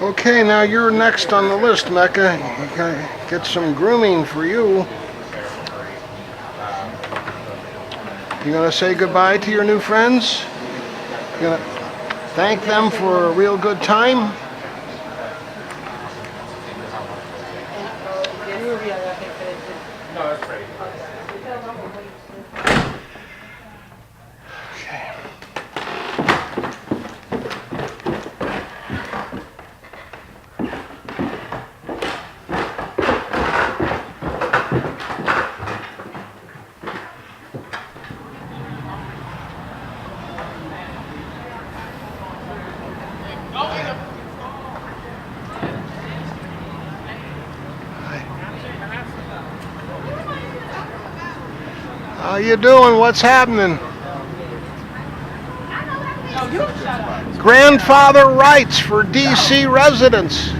Okay, now you're next on the list, Mecca. You gotta get some grooming for you. You gonna say goodbye to your new friends? You gonna thank them for a real good time? Okay. How you doing? What's happening? Grandfather rights for DC residents.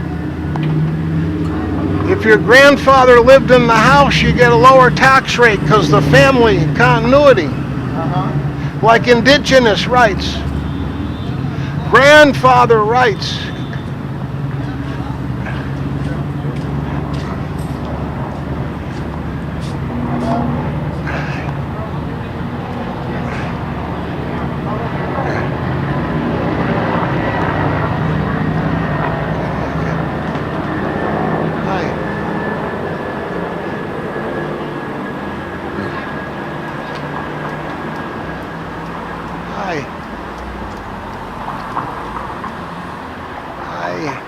If your grandfather lived in the house, you get a lower tax rate because the family continuity. Like indigenous rights. Grandfather rights. Hi. Hi.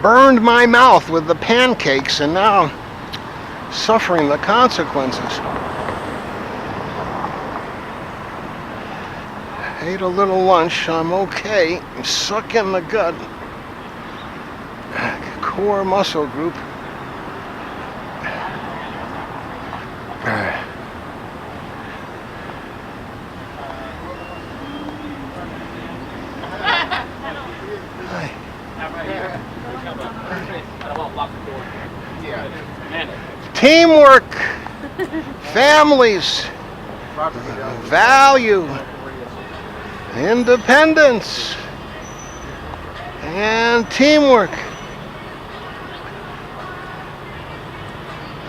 Burned my mouth with the pancakes and now suffering the consequences. Ate a little lunch, I'm okay. Suck in the gut. Core muscle group. Teamwork, families, value, independence, and teamwork.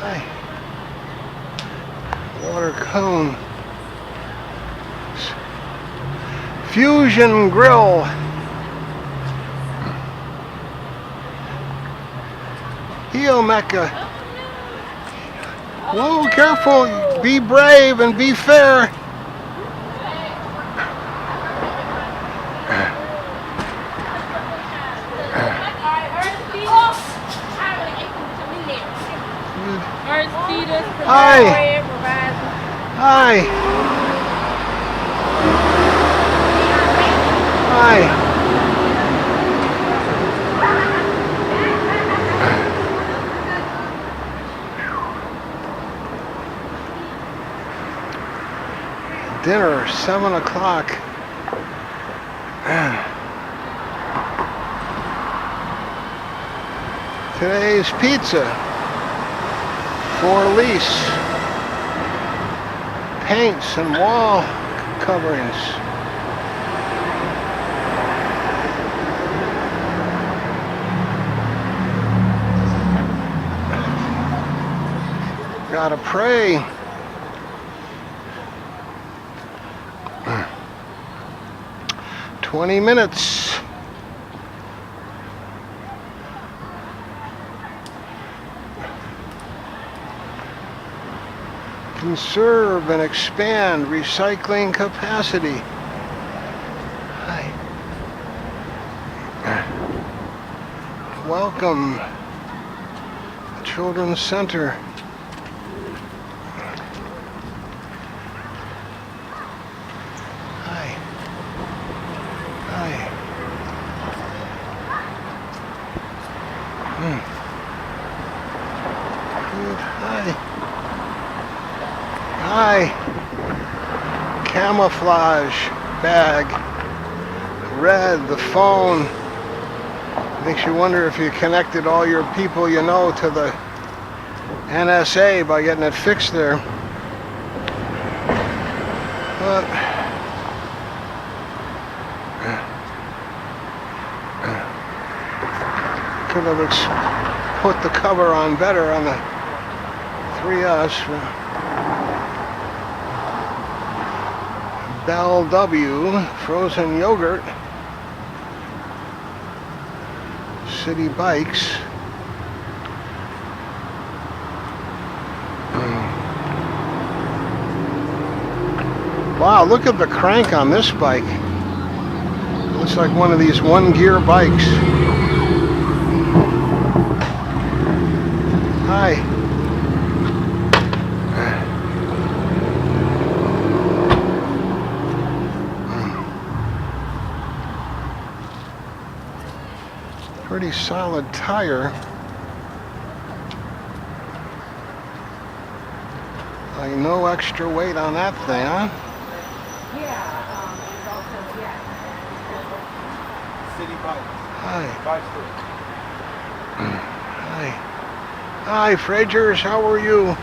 Hi. Water cone. Fusion grill. Heel Mecca. Whoa, careful. Be brave and be fair. Hi. Hi. Hi. Dinner, 7 o'clock. Today's pizza for lease. Paints and wall coverings. Gotta pray. "20 minutes. Conserve and expand recycling capacity. Hi. Welcome. Children's Center. Hi. Hi. Good. Hi. Hi. Camouflage bag. Red, the phone. Makes you wonder if you connected all your people you know to the NSA by getting it fixed there. But could have put the cover on better on the 3S. Bell W, frozen yogurt, City Bikes. Wow, look at the crank on this bike. Looks like one of these one-gear bikes. Hi. Pretty solid tire. Like no extra weight on that thing, huh? Yeah, it's also, yeah. City Bikes. Hi. 5-3. Hi. Hi, Fragers. How are you?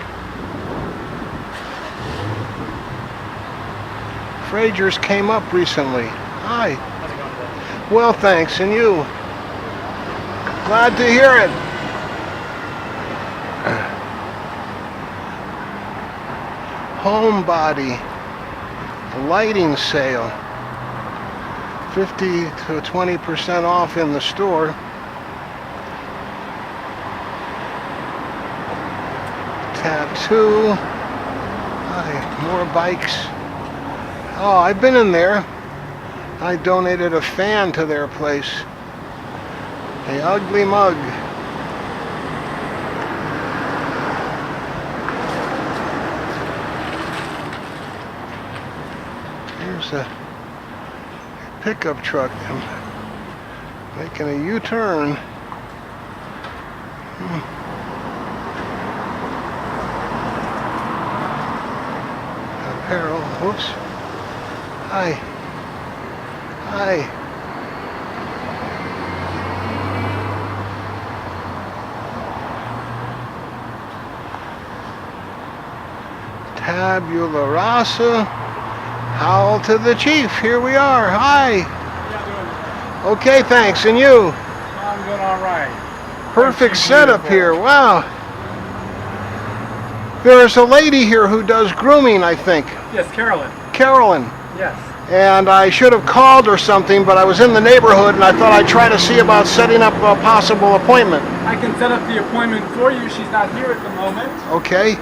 Fragers came up recently. Hi. How's it going today? Well, thanks. And you? Glad to hear it. Homebody lighting sale. 50 to 20% off in the store. Tattoo. Hi, more bikes. Oh, I've been in there. I donated a fan to their place. The ugly mug. Here's a pickup truck making a U-turn. Apparel. Whoops. Hi. Hi. Tabula rasa. Howl to the chief. Here we are. Hi. Yeah, doing Okay, thanks. And you? I'm doing all right. Perfect That's setup beautiful. here. Wow. There's a lady here who does grooming, I think. Yes, Carolyn. Carolyn. Yes. And I should have called or something, but I was in the neighborhood and I thought I'd try to see about setting up a possible appointment. I can set up the appointment for you. She's not here at the moment. Okay.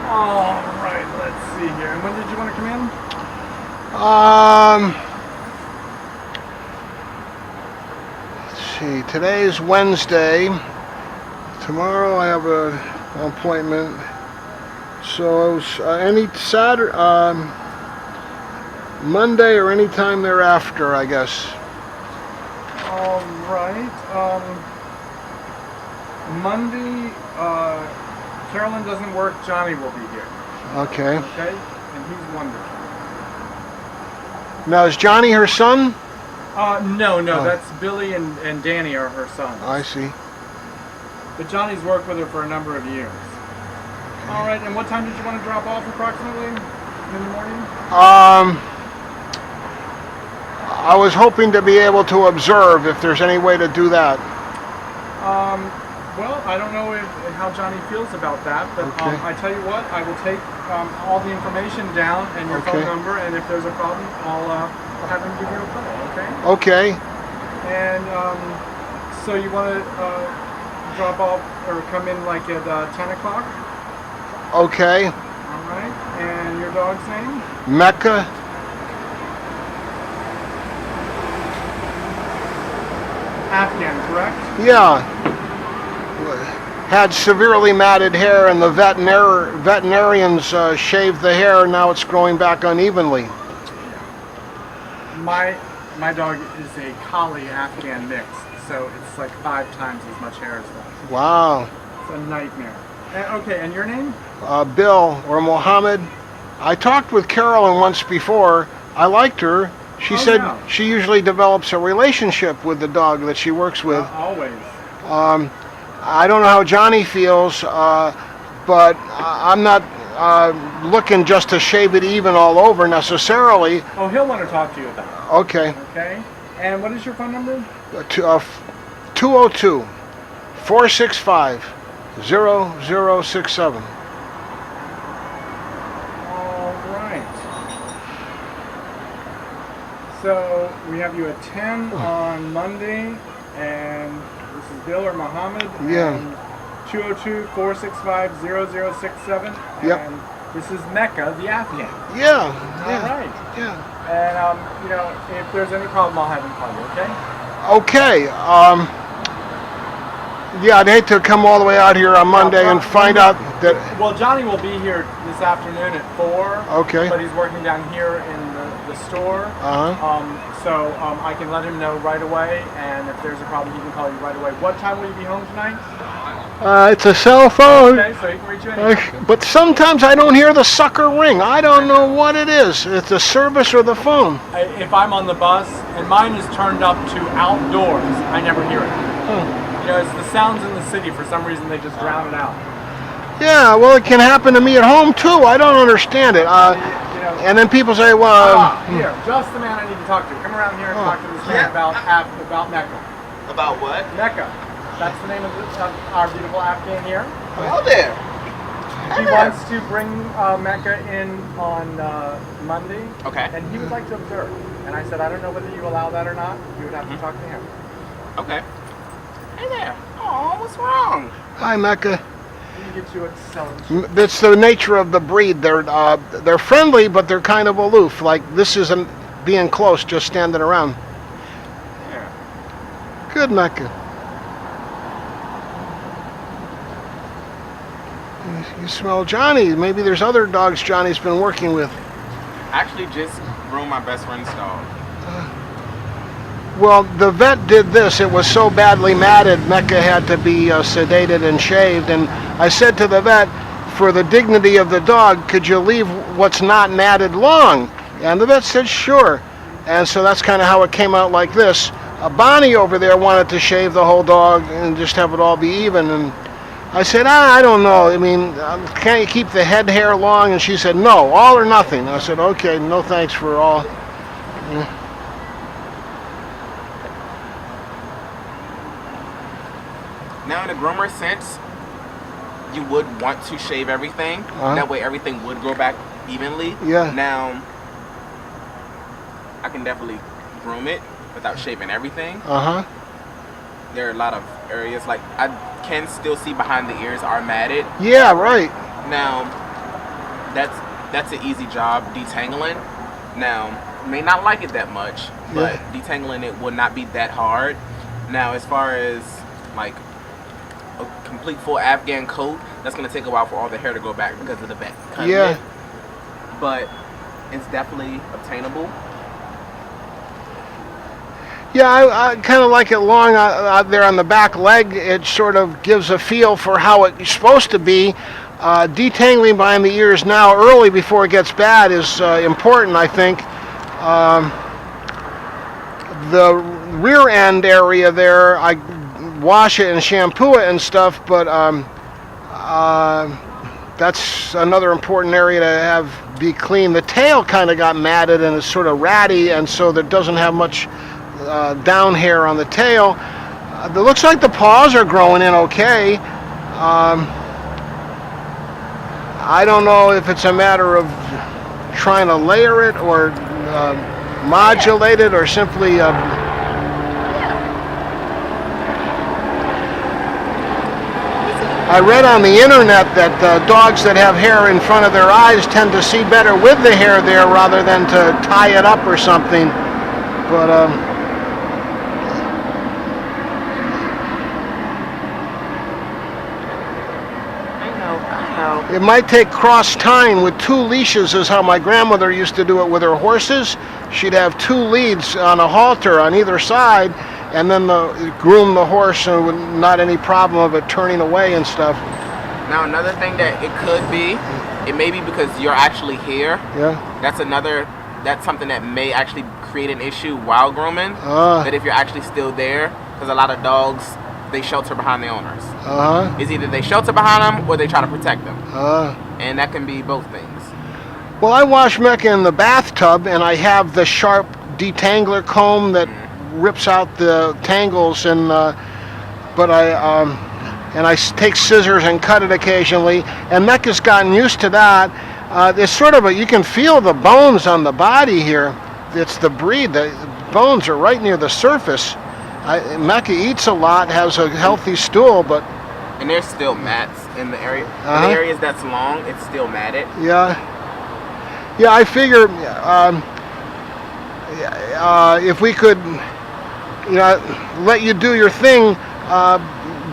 All right, let's see here. And when did you want to come in? Let's see. Today's Wednesday. Tomorrow I have an appointment. So any Saturday, Monday or any time thereafter, I guess. All right. Monday, Carolyn doesn't work. Johnny will be here. Okay. Okay? And he's wonderful. Now, is Johnny her son? No, Oh. that's Billy and Danny are her sons. I see. But Johnny's worked with her for a number of years. All right, and what time did you want to drop off approximately in the morning? I was hoping to be able to observe if there's any way to do that. Well, I don't know how Johnny feels about that, but Okay. I tell you what, I will take all the information down and your phone Okay. number, and if there's a problem, I'll have him give you a call, okay? Okay. And so you want to drop off or come in like at 10 o'clock? Okay. All right, and your dog's name? Mecca. Afghan, correct? Yeah. Had severely matted hair, and the veterinarians shaved the hair, and now it's growing back unevenly. My dog is a collie Afghan mix, so it's like 5 times as much hair as that. Wow. It's a nightmare. Okay, and your name? Bill or Mohammed. I talked with Carolyn once before. I liked her. She said yeah. she usually develops a relationship with the dog that she works with. Always. I don't know how Johnny feels, but I'm not looking just to shave it even all over necessarily. Oh, he'll want to talk to you about it. Okay. Okay. And what is your phone number? 202-465-0067. All right. So we have you at 10 on Monday, and this is Bill or Mohammed. Yeah. 202-465-0067. Yep. And this is Mecca, the Afghan. Yeah. All right. Yeah. And if there's any problem, I'll have him call you. Okay. Okay. Yeah, I'd hate to come all the way out here on Monday and find out that. Well, Johnny will be here this afternoon at 4. Okay. But he's working down here in the store. So I can let him know right away, and if there's a problem, he can call you right away. What time will you be home tonight? It's a cell phone. Okay, so he can reach you anytime. But sometimes I don't hear the sucker ring. I don't know what it is. It's the service or the phone. If I'm on the bus, and mine is turned up to outdoors, I never hear it. You know, it's the sounds in the city. For some reason, they just drown it out. Yeah, well, it can happen to me at home too. I don't understand it. And then people say, well... Here, just the man I need to talk to. Come around here and talk to this man about Mecca. About what? Mecca. That's the name of our beautiful Afghan here. Hello there. He wants to bring Mecca in on Monday. Okay. And he would like to observe. And I said, I don't know whether you allow that or not. You would have to talk to him. Okay. Hey there. Oh, what's wrong? Hi, Mecca. Let me get you a selling. It's the nature of the breed. They're friendly, but they're kind of aloof. Like, this isn't being close, just standing around. Yeah. Good, Mecca. You smell Johnny. Maybe there's other dogs Johnny's been working with. I actually just groomed my best friend's dog. Well, the vet did this. It was so badly matted, Mecca had to be sedated and shaved. And I said to the vet, for the dignity of the dog, could you leave what's not matted long? And the vet said, sure. And so that's kind of how it came out like this. Bonnie over there wanted to shave the whole dog and just have it all be even. And I said, I don't know. I mean, can't you keep the head hair long? And she said, no, all or nothing. I said, okay, no thanks for all. Yeah. Now, in a groomer sense, you would want to shave everything. That way, everything would grow back evenly. Yeah. Now, I can definitely groom it without shaving everything. There are a lot of areas, like I can still see behind the ears are matted. Yeah, right. Now, that's an easy job detangling. Now, may not like it that much, but detangling it would not be that hard. Now, as far as like a complete full Afghan coat, that's gonna take a while for all the hair to go back because of the back. Yeah. But it's definitely obtainable. Yeah, I kind of like it long out there on the back leg. It sort of gives a feel for how it's supposed to be. Detangling behind the ears now early before it gets bad is important, I think. The rear end area there, I wash it and shampoo it and stuff, but that's another important area to have be clean. The tail kind of got matted and it's sort of ratty, and so there doesn't have much down hair on the tail. It looks like the paws are growing in okay. I don't know if it's a matter of trying to layer it or modulate it or simply I read on the internet that dogs that have hair in front of their eyes tend to see better with the hair there rather than to tie it up or something. But I know. It might take cross tying with 2 leashes, is how my grandmother used to do it with her horses. She'd have 2 leads on a halter on either side, and then groom the horse, and with not any problem of it turning away and stuff. Now another thing that it could be, it may be because you're actually here. Yeah. That's something that may actually create an issue while grooming. That if you're actually still there, because a lot of dogs, they shelter behind the owners. It's either they shelter behind them or they try to protect them. And that can be both things. Well, I wash Mecca in the bathtub, and I have the sharp detangler comb that rips out the tangles, and but I take scissors and cut it occasionally. And Mecca's gotten used to that. It's sort of you can feel the bones on the body here. It's the breed. The bones are right near the surface. Mecca eats a lot, has a healthy stool, but... And there's still mats in the area. In the areas that's long, it's still matted. Yeah. Yeah, I figure if we could, let you do your thing,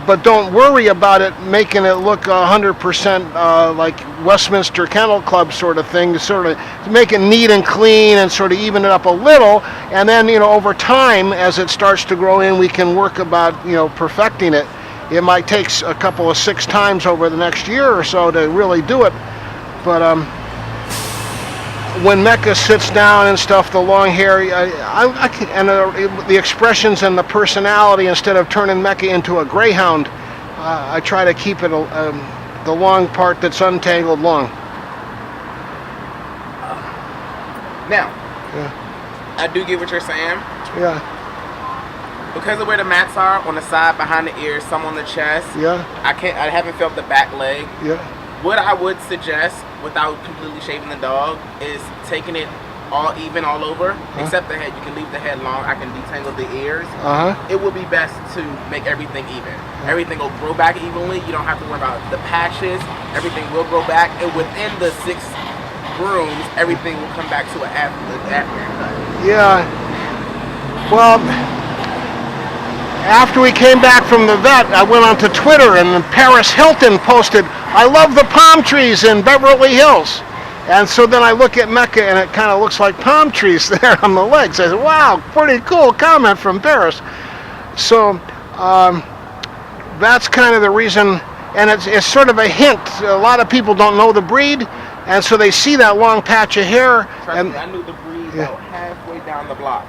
but don't worry about it making it look 100% like Westminster Kennel Club sort of thing, sort of make it neat and clean and sort of even it up a little, and then over time as it starts to grow in, we can work about perfecting it. It might take a couple of 6 times over the next year or so to really do it, but when Mecca sits down and stuff, the long hair, the expressions and the personality, instead of turning Mecca into a greyhound, I try to keep it the long part that's untangled long. Now, I do get what you're saying. Yeah. Because of where the mats are on the side, behind the ears, some on the chest. Yeah. I haven't felt the back leg. Yeah. What I would suggest, without completely shaving the dog, is taking it all even all over, except the head. You can leave the head long. I can detangle the ears. It would be best to make everything even. Everything will grow back evenly. You don't have to worry about the patches. Everything will grow back, and within the 6 grooms, everything will come back to an after cut. Yeah. Well, after we came back from the vet, I went onto Twitter, and Paris Hilton posted, "I love the palm trees in Beverly Hills." And so then I look at Mecca, and it kind of looks like palm trees there on the legs. I said, wow, pretty cool comment from Paris. So that's kind of the reason, and it's sort of a hint. A lot of people don't know the breed, and so they see that long patch of hair. Trust me, I knew the breed about halfway down the block.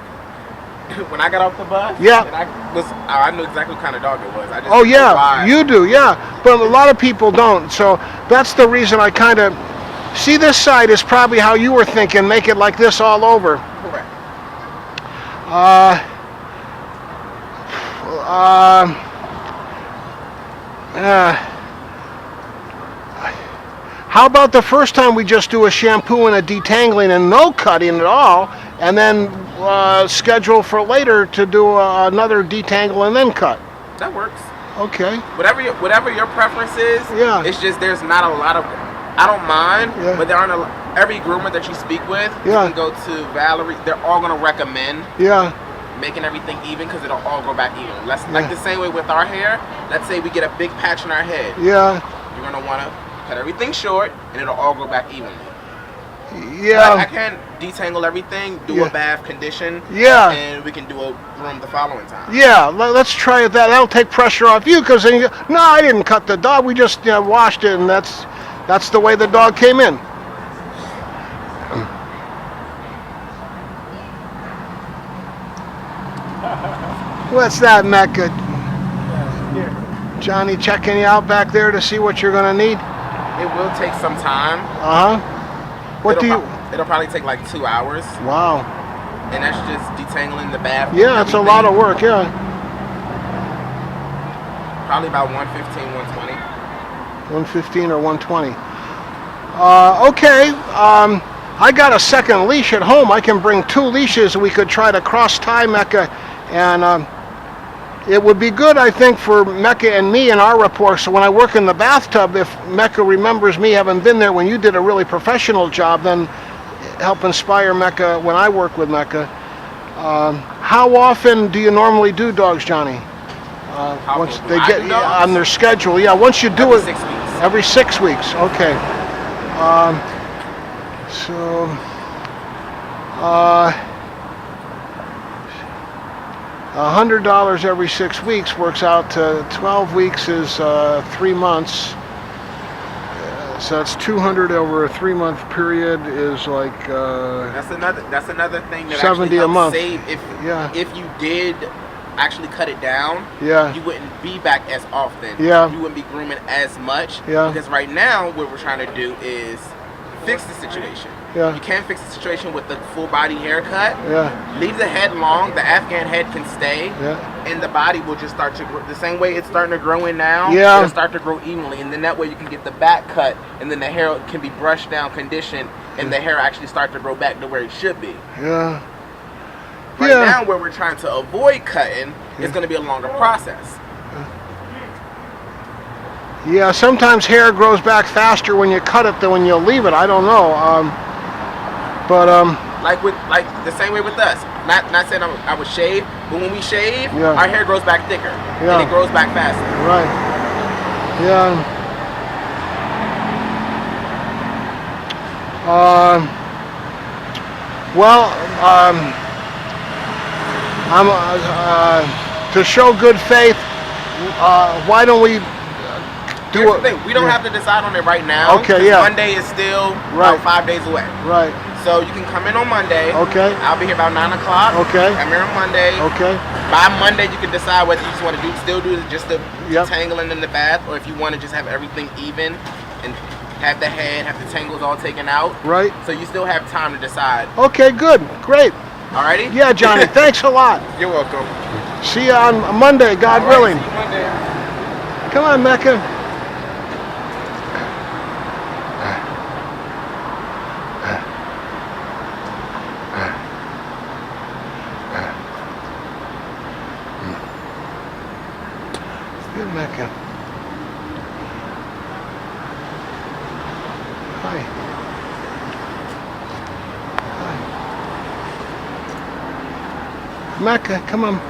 When I got off the bus, and I knew exactly what kind of dog it was. I just oh yeah, you do, yeah. But a lot of people don't. So that's the reason I kind of see this side is probably how you were thinking. Make it like this all over. Correct. How about the first time we just do a shampoo and a detangling and no cutting at all, and then schedule for later to do another detangle and then cut? That works. Okay. Whatever your preference is. Yeah. It's just there's not a lot of. I don't mind, but there aren't every groomer that you speak with. You can go to Valerie. They're all gonna recommend. Making everything even because it'll all grow back even. Like the same way with our hair. Let's say we get a big patch in our head. You're gonna want to cut everything short, and it'll all grow back evenly. I can detangle everything, do a bath, condition, and we can do a groom the following time. Let's try that. That'll take pressure off you, because then you go, no, I didn't cut the dog. We just washed it, and that's the way the dog came in. What's that, Mecca? Johnny checking you out back there to see what you're going to need? It will take some time. It'll probably take like 2 hours. Wow. And that's just detangling the bath. Yeah, it's a lot of work, Probably about 115, 120. 115 or 120. Okay. I got a second leash at home. I can bring 2 leashes. We could try to cross tie Mecca, and it would be good, I think, for Mecca and me in our rapport. So when I work in the bathtub, if Mecca remembers me having been there when you did a really professional job, then help inspire Mecca when I work with Mecca. How often do you normally do dogs, Johnny? Once they get on their schedule. Once you do Every it. 6 weeks. Every 6 weeks. Okay. So. $100 every 6 weeks works out to 12 weeks is 3 months. So that's 200 over a 3-month period is like That's another thing that 70 actually a helps month. save Yeah. if you did actually cut it down. Yeah. You wouldn't be back as often. Yeah. You wouldn't be grooming as much. Yeah. Because right now what we're trying to do is fix the situation. Yeah. You can fix the situation with the full body haircut. Yeah. Leave the head long. The Afghan head can stay. Yeah. And the body will just start to grow the same way it's starting to grow in now. Yeah. It'll start to grow evenly, and then that way you can get the back cut, and then the hair can be brushed down, conditioned, and the hair actually start to grow back to where it should be. Yeah. Right Yeah. now, where we're trying to avoid cutting, it's going to be a longer process. Yeah, sometimes hair grows back faster when you cut it than when you leave it. I don't know. Like the same way with us. Not saying I would shave, but when we shave, Yeah. our hair grows back thicker, Yeah. and it grows back faster. Right. Yeah. Well, I'm to show good faith. Why don't we do Here's it? the thing, we don't have to decide on it right now. Okay, 'cause yeah. Monday is still Right. about 5 days away. Right. So you can come in on Monday. Okay. I'll be here about 9 o'clock. Okay. I'm here on Monday. Okay. By Monday, you can decide whether you just want to still do just the Yep. tangling in the bath, or if you want to just have everything even and have the head, have the tangles all taken out. Right. So you still have time to decide. Okay. Good. Great. Alrighty? Yeah, Johnny. Thanks a lot. You're welcome. See you on Monday, God All right, willing. see you Monday. Come on, Mecca. Good, Mecca. Hi. Hi. Mecca, come on.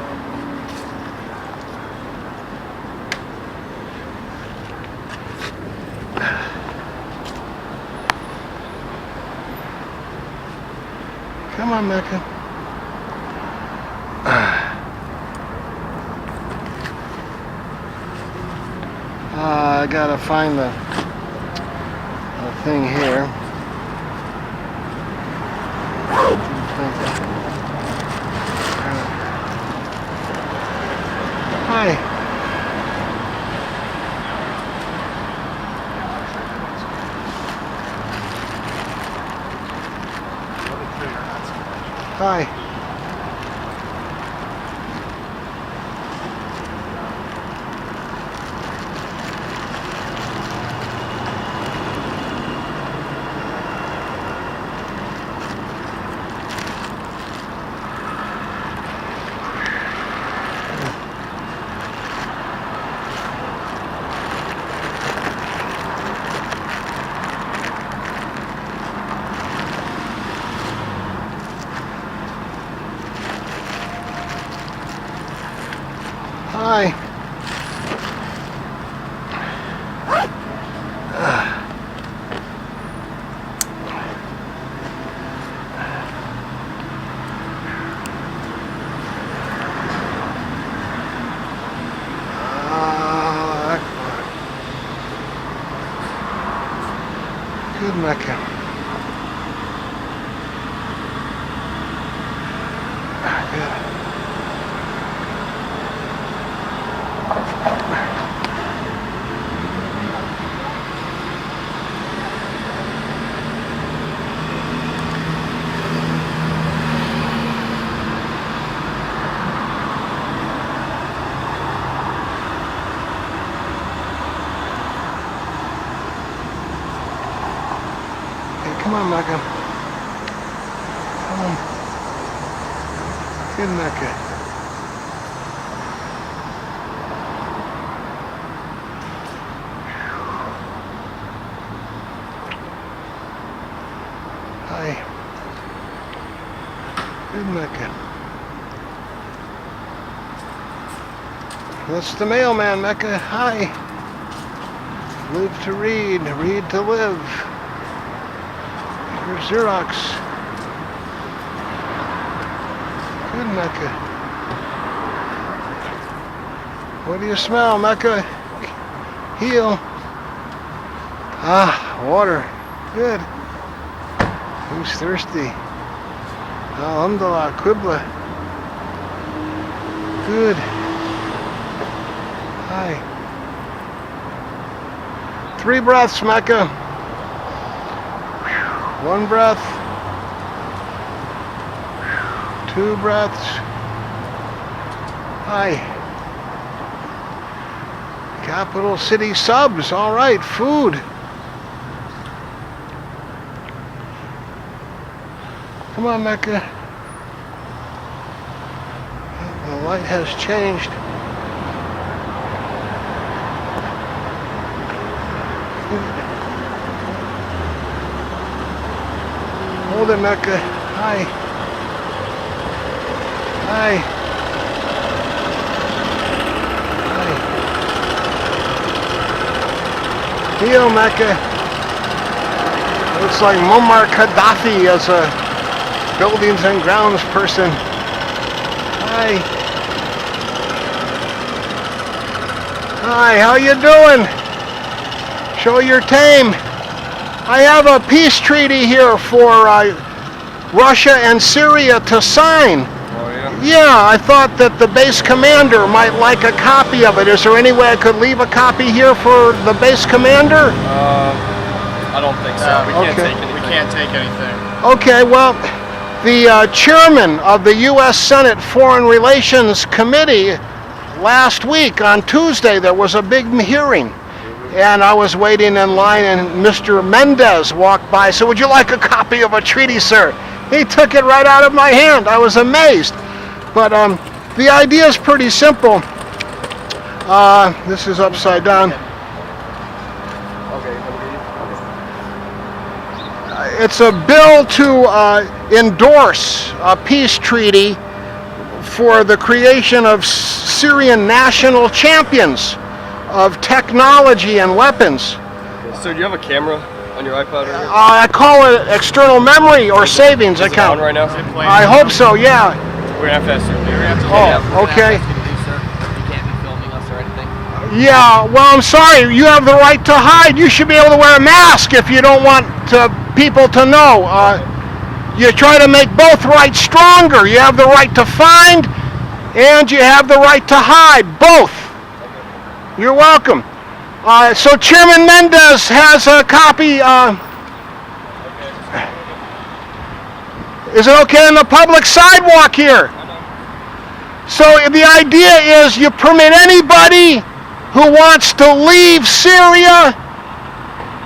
Come on, Mecca. I gotta find the thing here. Hi. Hi. Hi. Good, Mecca. Good. Come on, Mecca. Come on. Good, Mecca. Hi. Good, Mecca. That's the mailman, Mecca. Hi. Live to read to live. Here's Xerox. Good, Mecca. What do you smell, Mecca? Heel. Ah, water. Good. Who's thirsty? Alhamdulillah, Qibla. Good. Hi. 3 breaths, Mecca. 1 breath. 2 breaths. Hi. Capital City subs. All right, food. Come on, Mecca. The light has changed. Hold it, Mecca. Hi. Hi. Hi. Heel, Mecca. Looks like Muammar Gaddafi as a buildings and grounds person. Hi. Hi, how you doing? Show your tame. I have a peace treaty here for Russia and Syria to sign. Oh, yeah? Yeah, I thought that the base commander might like a copy of it. Is there any way I could leave a copy here for the base commander? I don't think so. We can't Okay. take anything. We can't take anything. Okay, well, the chairman of the U.S. Senate Foreign Relations Committee last week on Tuesday, there was a big hearing. And I was waiting in line, and Mr. Mendez walked by. So, would you like a copy of a treaty, sir? He took it right out of my hand. I was amazed. But the idea is pretty simple. This is upside down. It's a bill to endorse a peace treaty for the creation of Syrian national champions of technology and weapons. So do you have a camera on your iPad? Or I call it external memory or savings is it account. on right now? I hope so, yeah. We're gonna have to ask you. Oh, okay. You can't be filming us or anything. Yeah, well, I'm sorry. You have the right to hide. You should be able to wear a mask if you don't want people to know. You try to make both rights stronger. You have the right to find and you have the right to hide. Both. You're welcome. So Chairman Mendez has a copy. Is it okay on the public sidewalk here? So the idea is you permit anybody who wants to leave Syria,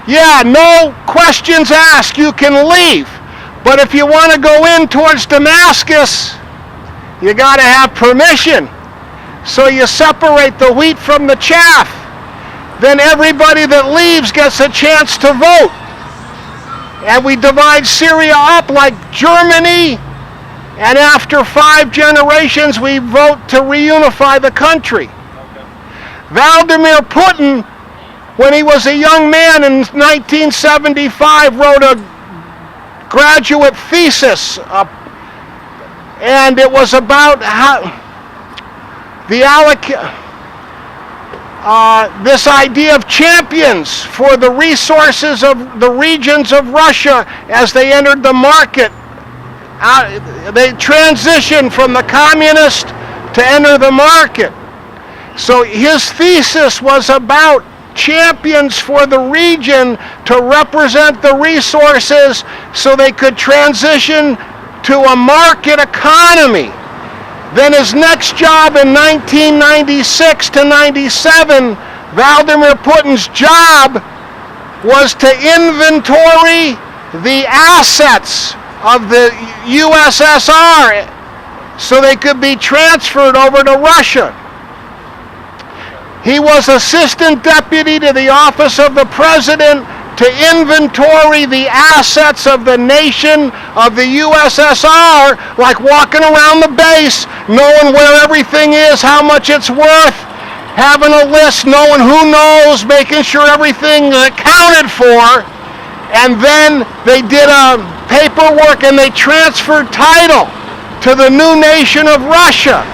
yeah, no questions asked, you can leave. But if you want to go in towards Damascus, you got to have permission. So you separate the wheat from the chaff. Then everybody that leaves gets a chance to vote. And we divide Syria up like Germany, and after 5 generations we vote to reunify the country. Vladimir Putin, when he was a young man in 1975, wrote a graduate thesis, and it was about how this idea of champions for the resources of the regions of Russia as they entered the market. They transitioned from the communist to enter the market. So his thesis was about champions for the region to represent the resources so they could transition to a market economy. Then his next job in 1996 to 97, Vladimir Putin's job was to inventory the assets of the USSR so they could be transferred over to Russia. He was assistant deputy to the office of the president to inventory the assets of the nation of the USSR, like walking around the base, knowing where everything is, how much it's worth, having a list, knowing who knows, making sure everything is accounted for, and then they did a paperwork and they transferred title to the new nation of Russia.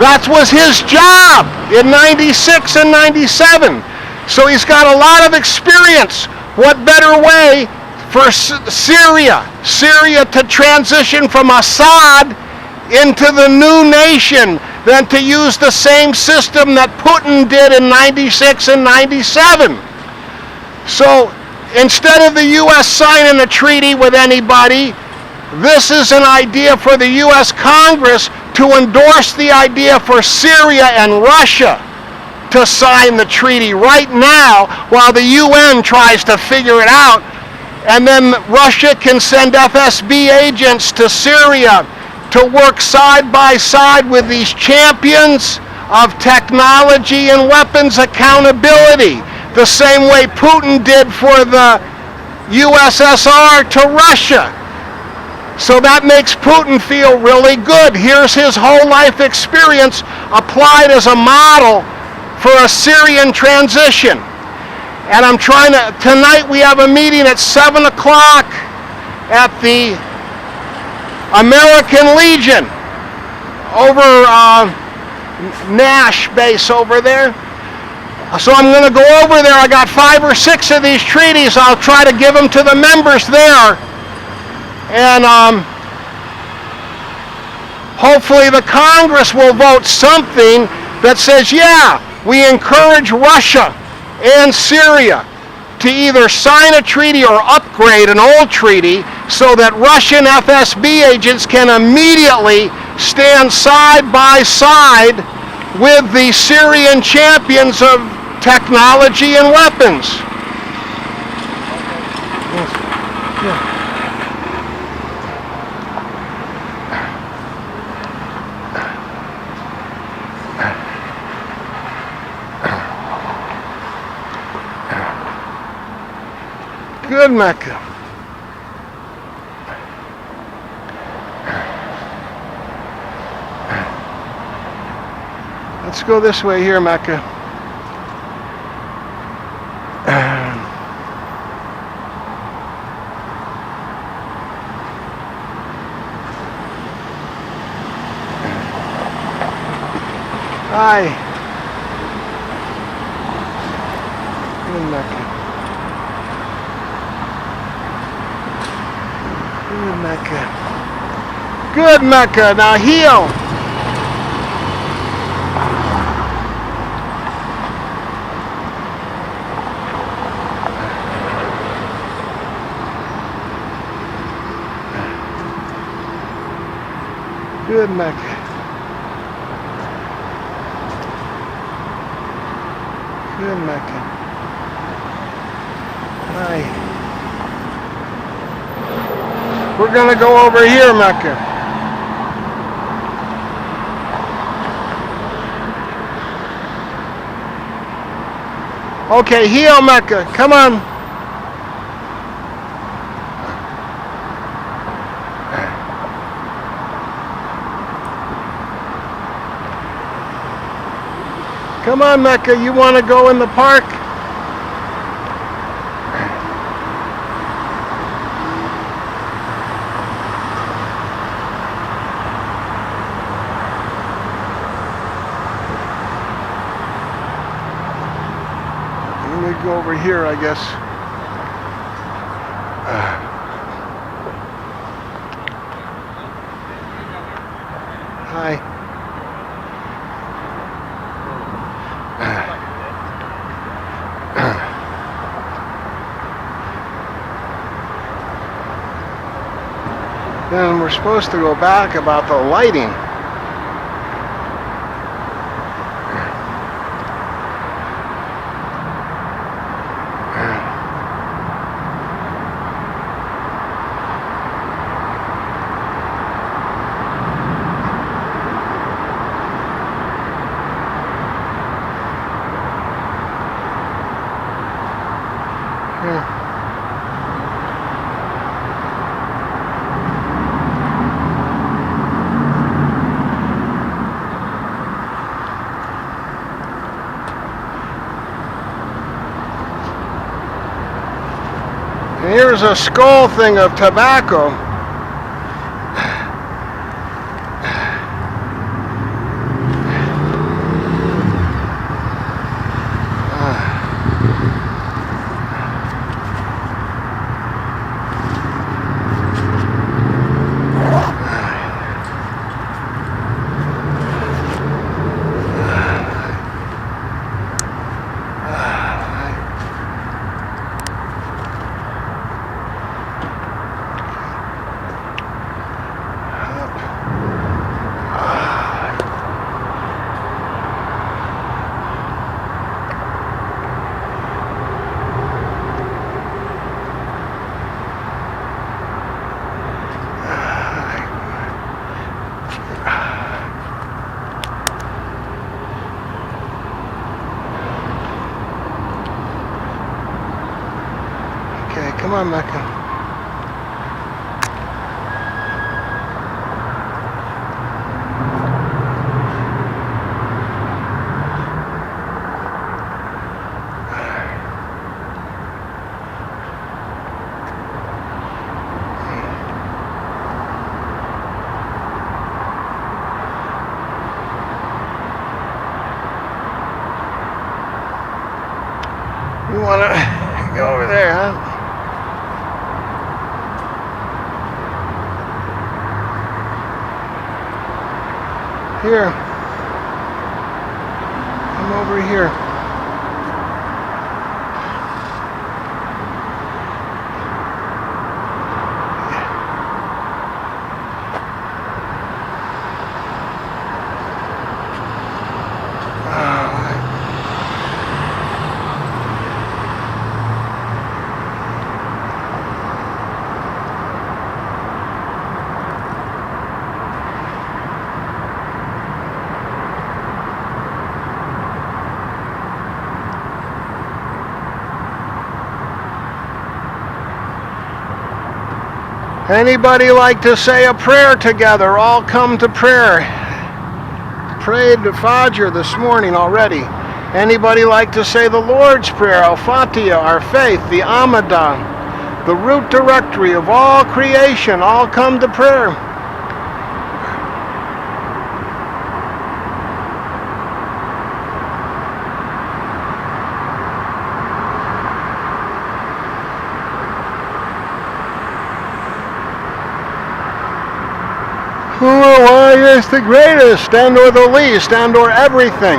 That was his job in 96 and 97. So he's got a lot of experience. What better way for Syria to transition from Assad into the new nation than to use the same system that Putin did in 96 and 97. So instead of the U.S. signing a treaty with anybody, this is an idea for the U.S. Congress to endorse the idea for Syria and Russia to sign the treaty right now while the UN tries to figure it out. And then Russia can send FSB agents to Syria to work side by side with these champions of technology and weapons accountability, the same way Putin did for the USSR to Russia. So that makes Putin feel really good. Here's his whole life experience applied as a model for a Syrian transition. And I'm trying to, tonight we have a meeting at 7 o'clock at the American Legion over Nash base over there. So I'm going to go over there. I got 5 or 6 of these treaties. I'll try to give them to the members there. And hopefully the Congress will vote something that says, yeah, we encourage Russia and Syria to either sign a treaty or upgrade an old treaty so that Russian FSB agents can immediately stand side by side with the Syrian champions of technology and weapons. Yeah. Good, Mecca. Let's go this way here, Mecca. Hi. Good, Mecca. Good, Mecca. Good, Mecca. Now heel. Good, Mecca. Good, Mecca. Hi. We're going to go over here, Mecca. Okay, heel, Mecca. Come on. Come on, Mecca. You want to go in the park? Go over here, I guess. Hi. Then we're supposed to go back about the lighting. Here's a skull thing of tobacco. Come on, Mecca. You want to go over there, huh? Here. Come over here. Anybody like to say a prayer together? All come to prayer. Prayed the Fajr this morning already. Anybody like to say the Lord's Prayer, Al-Fatiha, our faith, the Amadah, the root directory of all creation? All come to prayer. Who or why is the greatest, and or the least, and or everything?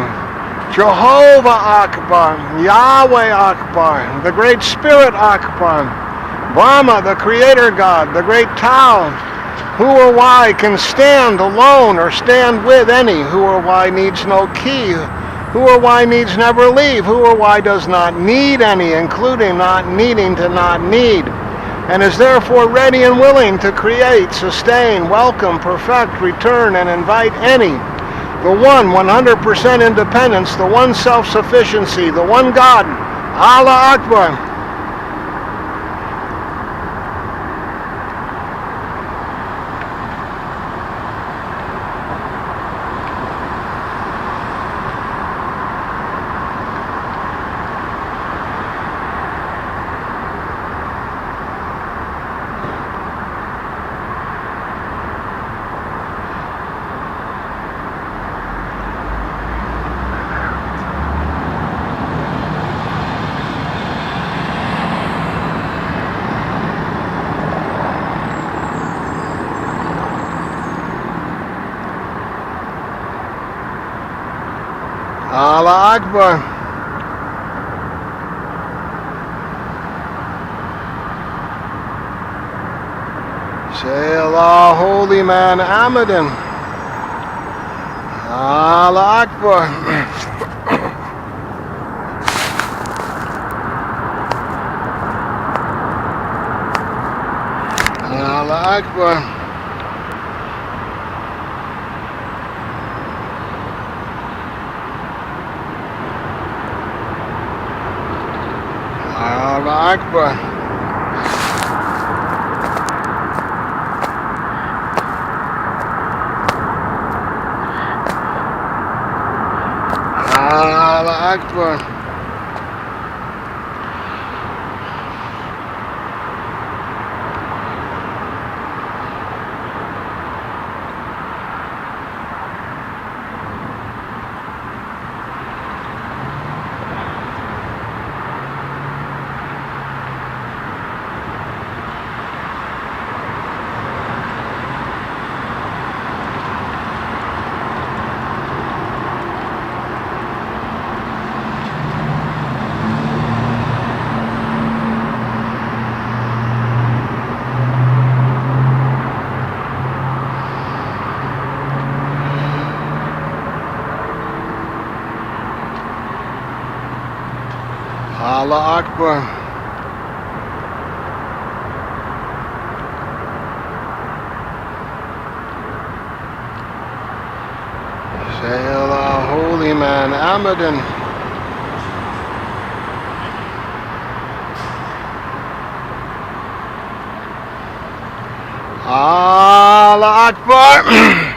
Jehovah Akbar, Yahweh Akbar, the Great Spirit Akbar, Brahma, the Creator God, the Great Tao. Who or why can stand alone or stand with any? Who or why needs no key? Who or why needs never leave? Who or why does not need any, including not needing to not need? And is therefore ready and willing to create, sustain, welcome, perfect, return, and invite any. The one 100% independence, the one self-sufficiency, the one God, Allah Akbar. Allah Akbar. Say Allah, holy man, Ahmadin. Allah Akbar. Allah Akbar. Allah Akbar. Allah Akbar. Allah Akbar. Say Allah, holy man, Amadan. Allah Akbar.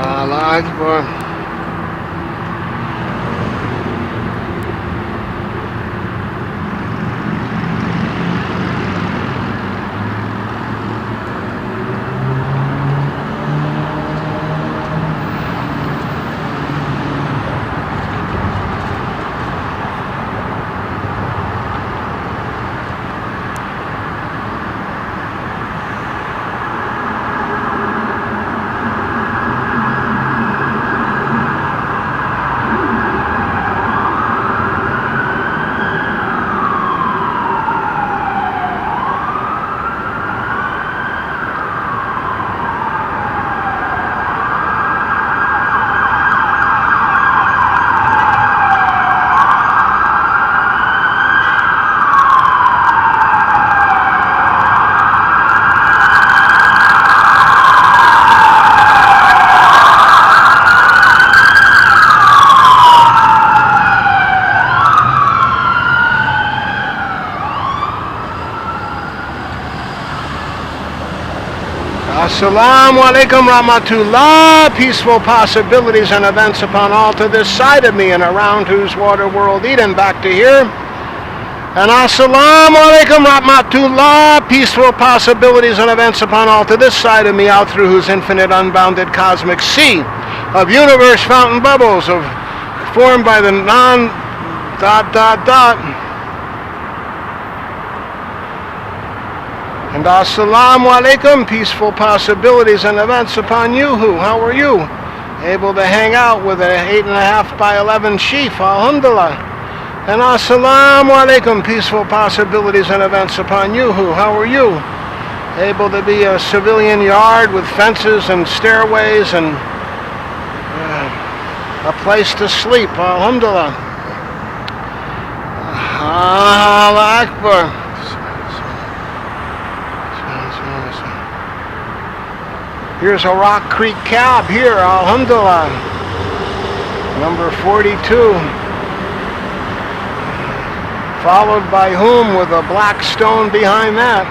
Allah Akbar. Assalamu alaikum rahmatullah. Peaceful possibilities and events upon all to this side of me and around whose water world Eden back to here. And assalamu alaikum rahmatullah. Peaceful possibilities and events upon all to this side of me out through whose infinite unbounded cosmic sea of universe fountain bubbles of formed by the And assalamu alaikum, peaceful possibilities and events upon you who, how are you? Able to hang out with an 8.5 by 11 sheaf, alhamdulillah. And assalamu alaikum, peaceful possibilities and events upon you who, how are you? Able to be a civilian yard with fences and stairways and a place to sleep, alhamdulillah. Allah Akbar. Here's a Rock Creek cab here, alhamdulillah. Number 42. Followed by whom with a black stone behind that.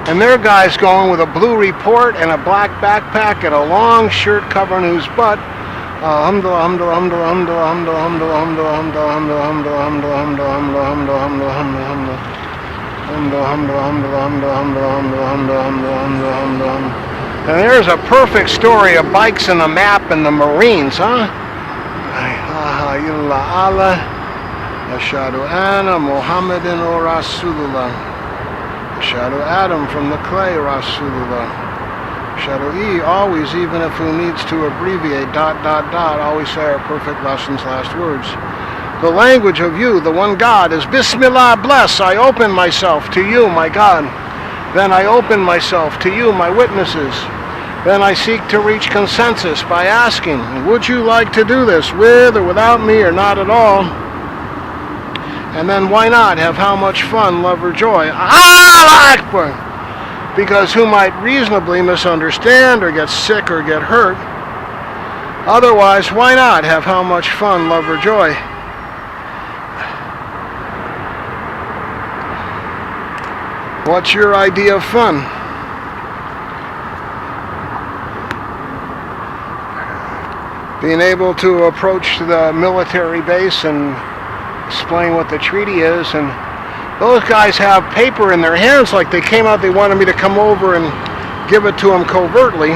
And there are guys going with a blue report and a black backpack and a long shirt covering whose butt. And there's a perfect story of bikes and a map and the Marines, huh? Allah. Ashadu Anna Muhammadin o Rasulullah. Ashadu Adam from the clay Rasulullah. Ashadu always, even if who needs to abbreviate, ... always say our perfect lessons, last words. The language of you, the one God, is Bismillah, bless. I open myself to you, my God. Then I open myself to you, my witnesses. Then I seek to reach consensus by asking, would you like to do this with or without me or not at all? And then why not have how much fun, love, or joy? Allah Akbar! Because who might reasonably misunderstand or get sick or get hurt? Otherwise, why not have how much fun, love, or joy? What's your idea of fun? Being able to approach the military base and explain what the treaty is, and those guys have paper in their hands like they came out, they wanted me to come over and give it to them covertly.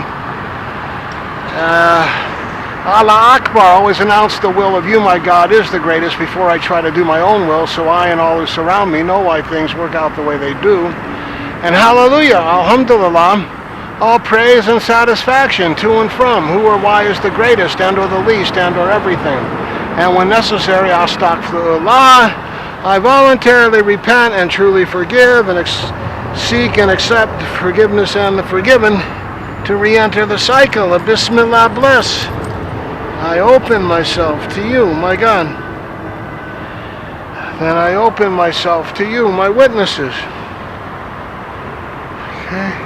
Allah Akbar, always announce the will of you, my God, is the greatest before I try to do my own will, so I and all who surround me know why things work out the way they do. And hallelujah, alhamdulillah, all praise and satisfaction to and from who or why is the greatest and or the least and or everything. And when necessary, astaghfirullah, I voluntarily repent and truly forgive and seek and accept forgiveness and the forgiven to re-enter the cycle of Bismillah bless. I open myself to you, my God. Then I open myself to you, my witnesses. Okay.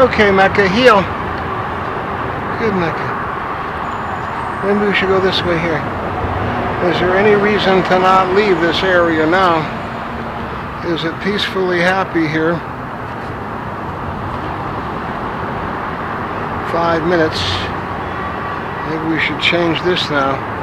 Okay, Mecca, heel. Good, Mecca. Maybe we should go this way here. Is there any reason to not leave this area now? Is it peacefully happy here? 5 minutes. Maybe we should change this now.